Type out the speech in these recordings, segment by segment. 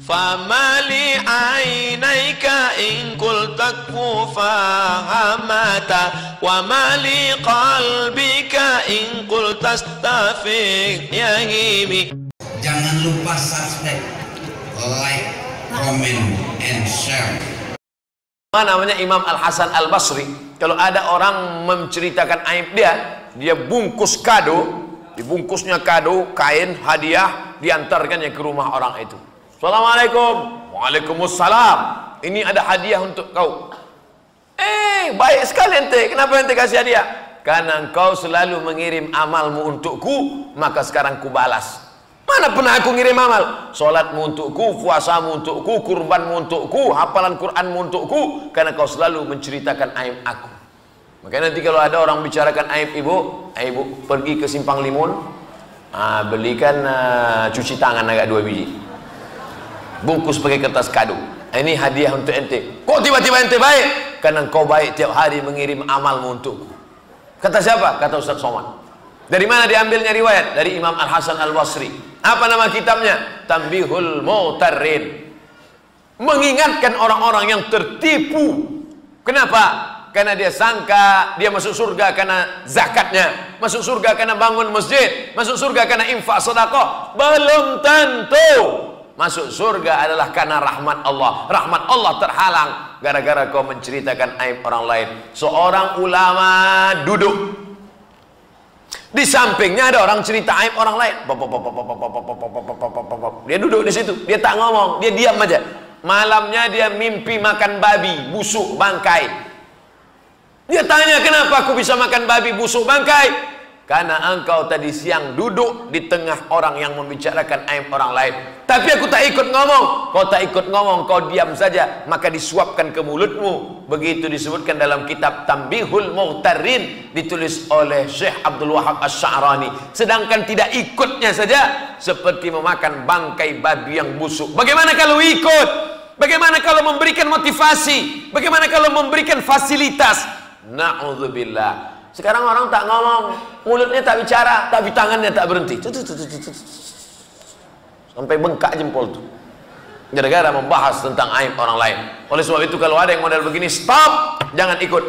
Famali ainaika in qulta fahamata wa mali qalbika in qulta astaghfir ya himi. Jangan lupa subscribe, like, comment, and share. Namanya Imam Al-Hasan Al-Basri. Kalau ada orang menceritakan aib dia bungkus kado, dibungkusnya kado, kain, hadiah, diantarkannya ke rumah orang itu. Assalamualaikum. Waalaikumsalam. Ini ada hadiah untuk kau. Baik sekali ente. Kenapa ente kasih hadiah? Karena engkau selalu mengirim amalmu untukku, maka sekarang ku balas. Mana pernah aku ngirim amal? Salatmu untukku, puasamu untukku, kurbanmu untukku, hafalan Qur'anmu untukku, karena kau selalu menceritakan aib aku. Makanya nanti kalau ada orang bicarakan aib ibu pergi ke Simpang Limun, belikan cuci tangan agak 2 biji. Bungkus pakai kertas kado. Ini hadiah untuk ente. Kok tiba-tiba ente baik? Karena engkau baik tiap hari mengirim amalmu untukku. Kata siapa? Kata Ustaz Somad. Dari mana diambilnya riwayat? Dari Imam Al-Hasan Al-Basri. Apa nama kitabnya? Tanbihul Mu'tarrin. Mengingatkan orang-orang yang tertipu. Kenapa? Karena dia sangka dia masuk surga karena zakatnya, masuk surga karena bangun masjid, masuk surga karena infak sedekah. Belum tentu. Masuk surga adalah karena rahmat Allah. Rahmat Allah terhalang gara-gara kau menceritakan aib orang lain. Seorang ulama duduk, di sampingnya ada orang cerita aib orang lain. Dia duduk di situ, dia tak ngomong, dia diam aja. Malamnya dia mimpi makan babi, busuk, bangkai. Dia tanya, kenapa aku bisa makan babi, busuk, bangkai? Karena engkau tadi siang duduk di tengah orang yang membicarakan aib orang lain. Tapi aku tak ikut ngomong. Kau tak ikut ngomong, kau diam saja, maka disuapkan ke mulutmu. Begitu disebutkan dalam kitab Tanbihul Mu'tarrin, ditulis oleh Syekh Abdul Wahab Asy-Sya'rani. Sedangkan tidak ikutnya saja seperti memakan bangkai babi yang busuk. Bagaimana kalau ikut? Bagaimana kalau memberikan motivasi? Bagaimana kalau memberikan fasilitas? Na'udzubillah. Sekarang orang tak ngomong, mulutnya tak bicara, tapi tangannya tak berhenti. Sampai bengkak jempol tuh. Gara-gara membahas tentang aib orang lain. Oleh sebab itu kalau ada yang model begini, stop, jangan ikut.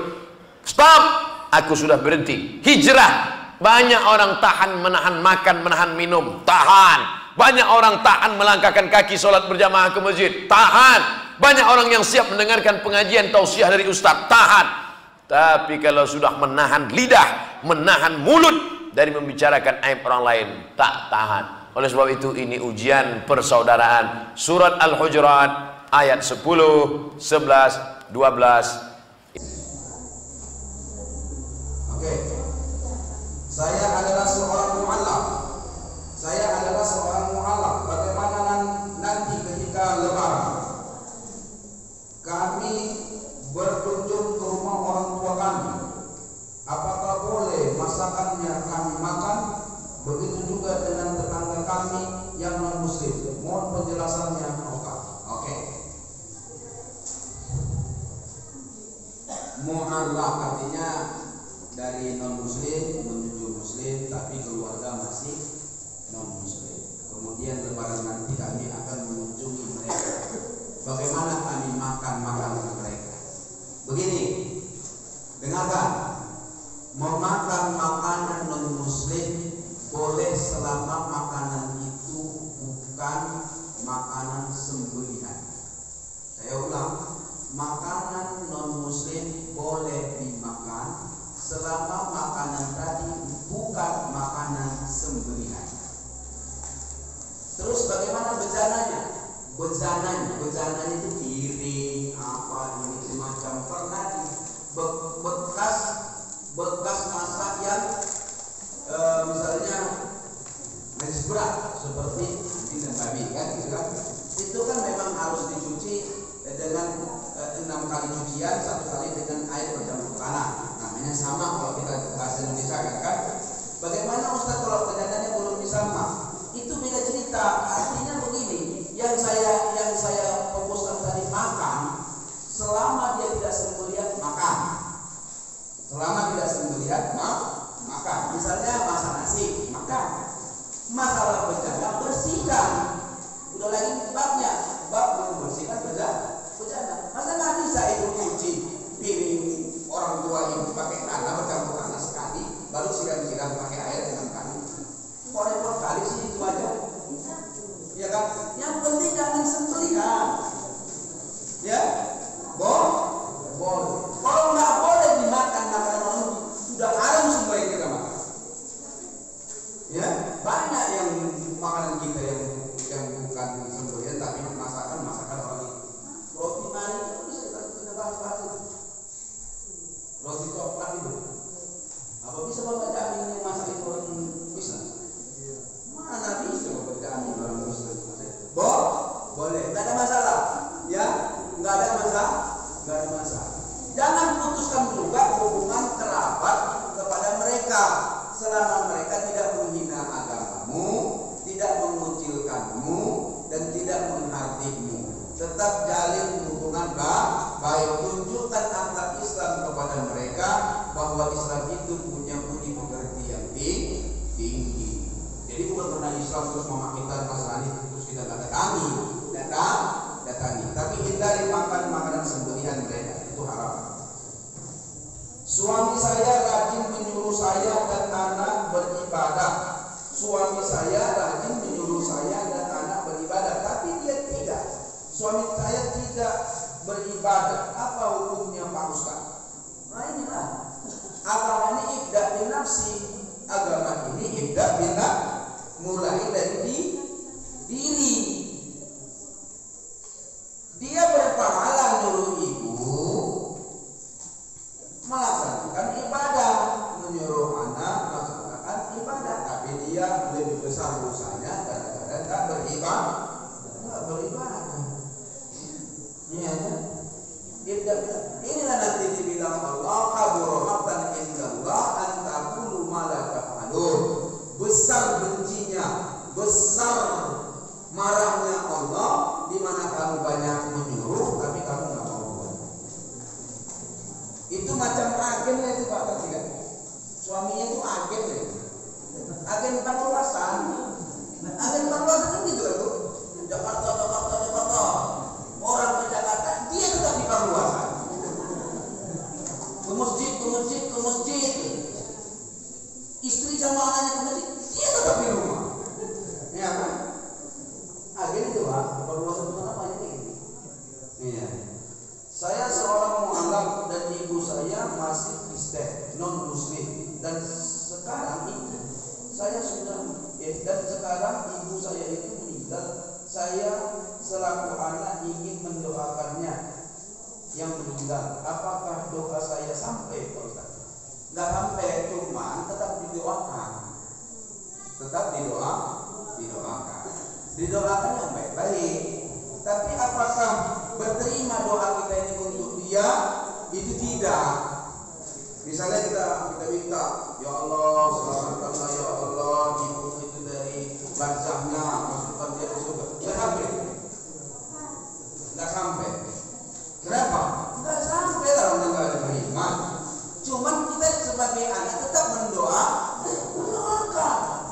Stop, aku sudah berhenti. Hijrah. Banyak orang tahan menahan makan, menahan minum, tahan. Banyak orang tahan melangkahkan kaki sholat berjamaah ke masjid, tahan. Banyak orang yang siap mendengarkan pengajian tausiah dari ustaz, tahan. Tapi kalau sudah menahan lidah, menahan mulut dari membicarakan aib orang lain, tak tahan. Oleh sebab itu ini ujian persaudaraan. Surat Al-Hujurat ayat 10, 11, 12. Oke. Saya adalah seorang mu'allaf. Saya adalah seorang mu'allaf. Bagaimana nanti ketika lebaran kami berkunjung ke rumah orang tua kami, apakah boleh masakannya kami makan? Begitu juga dengan tetangga kami yang non muslim. Mohon penjelasannya. Oke. Mu'allaf artinya dari non muslim menuju muslim, tapi keluarga masih non muslim. Kemudian lebaran nanti kami akan mengunjungi mereka. Bagaimana kami makan makanan mereka? Begini, dengarkan. Memakan makanan non muslim boleh selama makanan itu bukan makanan sembelihan. Saya ulang, makanan non muslim boleh dimakan selama makanan tadi bukan makanan sembelihan. Terus bagaimana bejananya? Bejananya itu piring apa ini semacam pernah di bekas masak yang misalnya najis berat seperti anjing dan babi kan gitu kan. Itu kan memang harus dicuci dengan 6 kali cucian, 1 kali dengan air bercampur tanah. Namanya sama kalau kita bahasa Indonesia kan. Bagaimana Ustaz kalau bejananya belum disama? Itu beda cerita. Artinya begini, yang saya fokuskan tadi makan, selama dia tidak sembelihan makan. Selama tidak sembelihan makan. Misalnya masak nasi, makan. Masalah bejana bersihkan. Udah lagi babnya hatimu, tetap jalin hubungan baik, tunjukkan akhlak Islam kepada mereka bahwa Islam itu punya budi pekerti yang tinggi. Jadi bukan karena Islam terus memakikan Nasrani terus kita nggak datangi, tapi hindari makan makanan sembelihan mereka, itu haram. Suami saya rajin menyuruh saya dan anak beribadah. Suami saya rajin menyuruh saya dan anak beribadah, tapi dia tidak. Suami saya tidak beribadah. Apa hukumnya Pak Ustaz? Nah inilah. Agama ini ibda bin nafsi. Agama ini ibda bin nafsi. Mulai dari diri. Dia berpahala nyuruh ibu melaksanakan ibadah, menyuruh anak melaksanakan ibadah, tapi dia lebih besar dosanya kadang-kadang tak beribadah. Ya, inilah nanti dibilang Allah kabura maqtan indallah an taqulu ma la taf'alun. Besar bencinya, besar marahnya Allah di mana kamu banyak menyuruh tapi kamu nggak mau buat. Itu macam agen lah itu Pak, tadi kan? Suaminya itu agen ya. Agen pengawasan. Agen pengawasan kan gitu ya, Bu. Jakarta. Orang ke Jakarta dia tetap di pengawasan. Ke masjid. Istri sama anaknya ke masjid, dia tetap di rumah. Ya kan? Agen itu Pak, pengawasan itu apa ini? Iya. Saya seorang mualaf dan ibu saya masih Kristen, non Muslim, dan sekarang itu saya sudah dan sekarang ibu saya itu meninggal. Saya selaku anak ingin mendoakannya yang meninggal. Apakah doa saya sampai Pak Ustaz? Nggak sampai, cuma tetap didoakan. Didoakan yang baik-baik. Tapi apakah berterima doa kita ini untuk dia? Itu tidak. Misalnya kita minta, ya Allah selamatkanlah ya Allah ibu itu dari barzahnya, masukkan dia ke surga. Nggak sampai. Kenapa? Nggak sampai lah, orang nggak ada beriman. Cuman kita sebagai anak tetap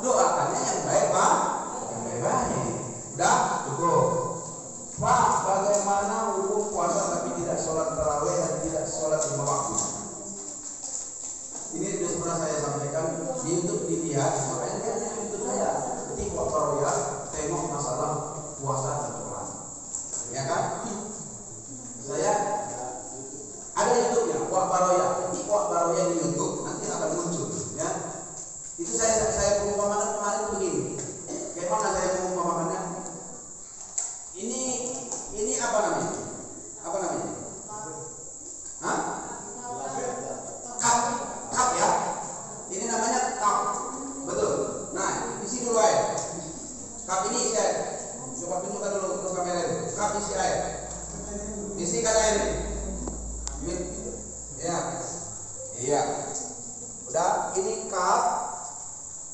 doakannya yang baik Pak, yang baik-baik. Udah cukup. Pak, bagaimana hukum puasa tapi tidak sholat tarawih dan tidak sholat lima waktu? Ini sudah pernah saya sampaikan di YouTube, dilihat, makanya lihat di YouTube saya. Ketik Pak Baroya, tengok masalah puasa dan sholat. Ya kan? Saya ada YouTube-nya, Pak Baroya. Ketik Pak Baroya di YouTube, nanti akan muncul. Ya, itu saya pengumpamaan kemarin begini. Bagaimana saya pengumpamaannya? Ini apa namanya? Hah? Cup ya? Ini namanya cup. Betul. Nah, isi dulu air. Cup ini isi air. Coba tunjukkan dulu ke kamera itu. Cup isi air. Isikan air. Ya. Iya. Udah, ini cup.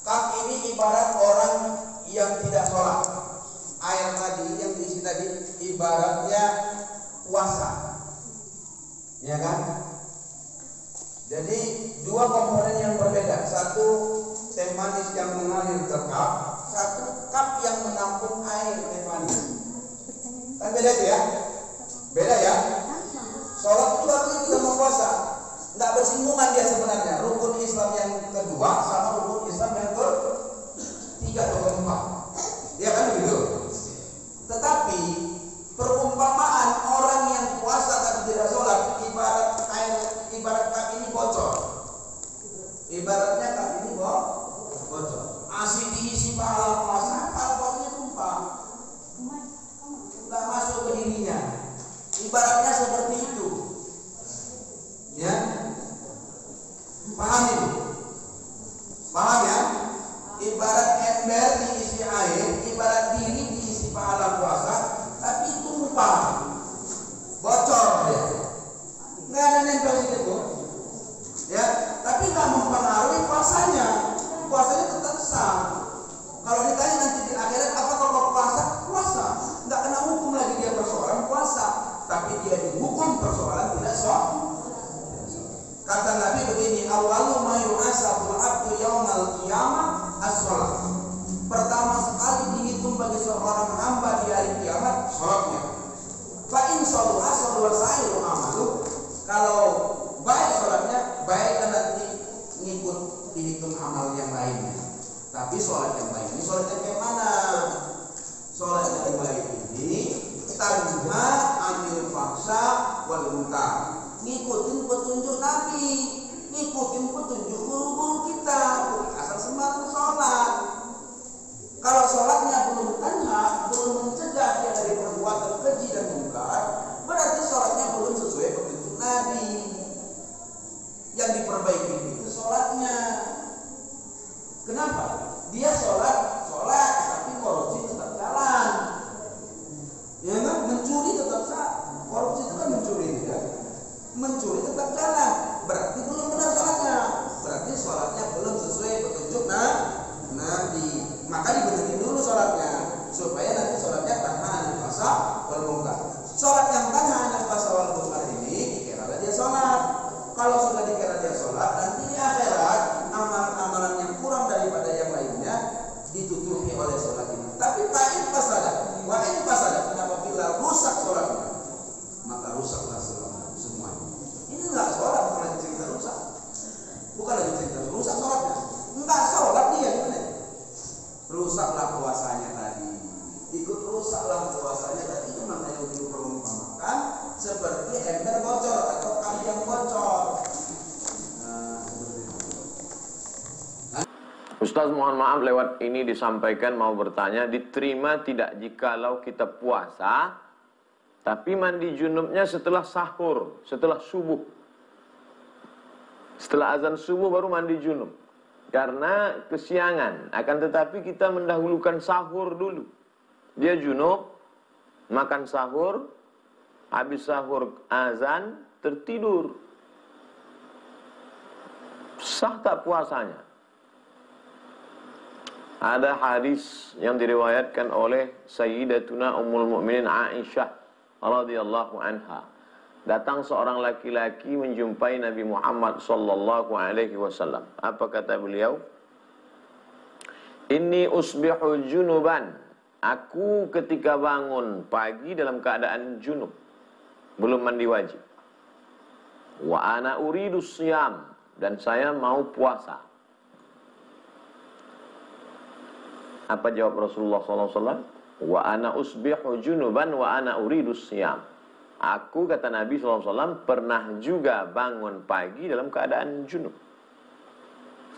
Cup ini ibarat orang yang tidak sholat. Air tadi yang diisi tadi ibaratnya puasa, ya kan? Jadi dua komponen yang berbeda, satu teh manis yang mengalir ke cup, satu cup yang menampung air teh manis. Kan beda ya? Beda ya? Sholat itu artinya juga mau puasa, nggak bersinggungan dia sebenarnya. Rukun Islam yang kedua sama rukun Islam yang ketiga atau keempat, ya kan begitu? Tetapi perumpamaan orang yang puasa tapi tidak sholat ibarat kaki ini bocor. Ibaratnya kaki ini bocor. Asik diisi pahala puasa, pahalanya tumpah, nggak masuk ke dirinya. Ibaratnya seperti itu. Ya, paham itu? Paham ya? Ibarat ember diisi air, ibarat diri diisi pahala puasa, tapi tumpah, bocor ya. Nggak ada nempel situ, ya. Tapi nggak mempengaruhi puasanya. Puasanya tetap sah. Kalau ditanya nanti di akhirat apa kalau puasa, nggak kena hukum begini, awalu ma yuhasabul abdu yaumal qiyamah as-shalah. Pertama sekali dihitung bagi seorang hamba di hari kiamat salatnya. Fa in shaluha shaluha sa'iru amalu. Kalau baik salatnya, baik dan nanti ngikut dihitung amal yang lainnya. Tapi salat yang baik ini salat yang kayak mana? Salat yang baik ini tanha anil faksa wal munkar. Ngikutin petunjuk Nabi, ngikutin petunjuk guru-guru kita, bukan asal sembarang sholat. Kalau sholatnya belum tanha, belum mencegah dia dari perbuatan keji dan munkar, berarti sholatnya belum sesuai petunjuk Nabi. Yang diperbaiki itu sholatnya. Kenapa? Dia sholat, tapi korupsi tetap jalan. Ya kan? Mencuri tetap sah. Korupsi itu kan mencuri ya. Mencuri tetap jalan, berarti belum benar sholatnya, berarti sholatnya belum sesuai petunjuk Nabi. Maka dibenerin dulu sholatnya, supaya nanti sholatnya tanha anil fahsya wal munkar. Sholat yang tanha anil fahsya wal munkar ini dikira dia sholat. Kalau sudah dikira dia sholat, nanti di akhirat amalan-amalan yang kurang daripada yang lainnya ditutupi oleh sholat ini. Tapi wa'in fasadat, apabila rusak sholatnya, maka rusaklah semuanya. Ini enggak sholat, bukan lagi cerita rusak. Bukan lagi cerita rusak sholatnya. Enggak sholat dia gimana? Rusaklah puasanya tadi. Ikut rusaklah puasanya tadi. Itu makanya untuk perumpamaan seperti ember bocor atau kali yang bocor. Ustaz, mohon maaf lewat ini disampaikan mau bertanya, diterima tidak jikalau kita puasa tapi mandi junubnya setelah sahur, setelah subuh. Setelah azan subuh baru mandi junub. Karena kesiangan, akan tetapi kita mendahulukan sahur dulu. Dia junub, makan sahur, habis sahur azan, tertidur. Sah tak puasanya? Ada hadis yang diriwayatkan oleh Sayyidatuna Ummul Mukminin Aisyah radhiyallahu anha. Datang seorang laki-laki menjumpai Nabi Muhammad sallallahu alaihi wasallam. Apa kata beliau? Inni usbihu junuban. Aku ketika bangun pagi dalam keadaan junub, belum mandi wajib. Wa ana uridu siyam, dan saya mau puasa. Apa jawab Rasulullah SAW? Wa ana usbihu junuban wa ana uridu siyam. Aku, kata Nabi SAW, pernah juga bangun pagi dalam keadaan junub.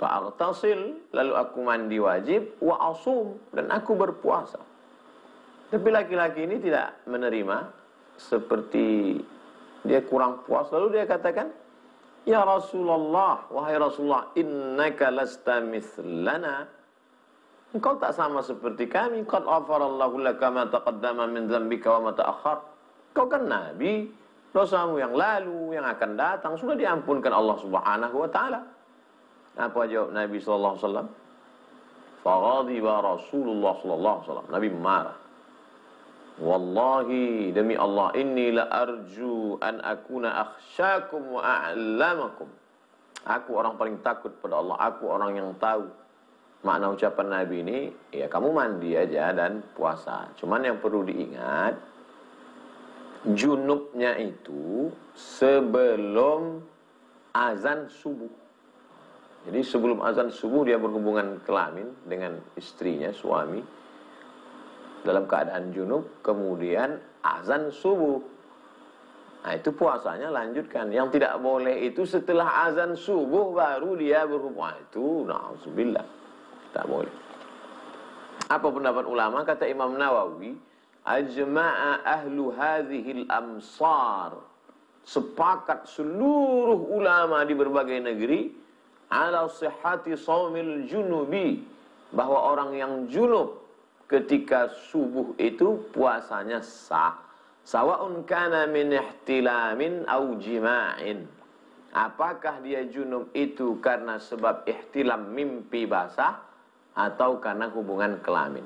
Fa'agtasil, lalu aku mandi wajib, wa asum, dan aku berpuasa. Tapi laki-laki ini tidak menerima, seperti dia kurang puas. Lalu dia katakan, ya Rasulullah, wahai Rasulullah, innaka lasta mithlana. Engkau tak sama seperti kami. Qad ghafarallahu laka ma taqaddama min dzambika wa ma ta'akhkhar. Kau kan Nabi, dosamu yang lalu, yang akan datang sudah diampunkan Allah Subhanahu wa taala. Apa jawab Nabi sallallahu alaihi wasallam? Faghadiba Rasulullah sallallahu alaihi wasallam. Nabi marah. Wallahi, demi Allah, inni la arju an akuna akhsyakum wa a'lamakum. Aku orang paling takut pada Allah, aku orang yang tahu makna ucapan Nabi ini. Ya kamu mandi aja dan puasa. Cuman yang perlu diingat, junubnya itu sebelum azan subuh. Jadi sebelum azan subuh dia berhubungan kelamin dengan istrinya, suami, dalam keadaan junub, kemudian azan subuh. Nah itu puasanya lanjutkan. Yang tidak boleh itu setelah azan subuh baru dia berhubungan. Itu na'udzubillah, tak boleh. Apa pendapat ulama? Kata Imam Nawawi, ajma'a ahlu hadhil amsar, sepakat seluruh ulama di berbagai negeri, ala sihhati shaumil junubi, bahwa orang yang junub ketika subuh itu puasanya sah. Sawa'un kana min ihtilamin au jima'in. Apakah dia junub itu karena sebab ihtilam, mimpi basah, atau karena hubungan kelamin.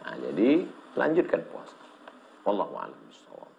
Nah, jadi lanjutkan puasa. Wallahu a'lam bishawab.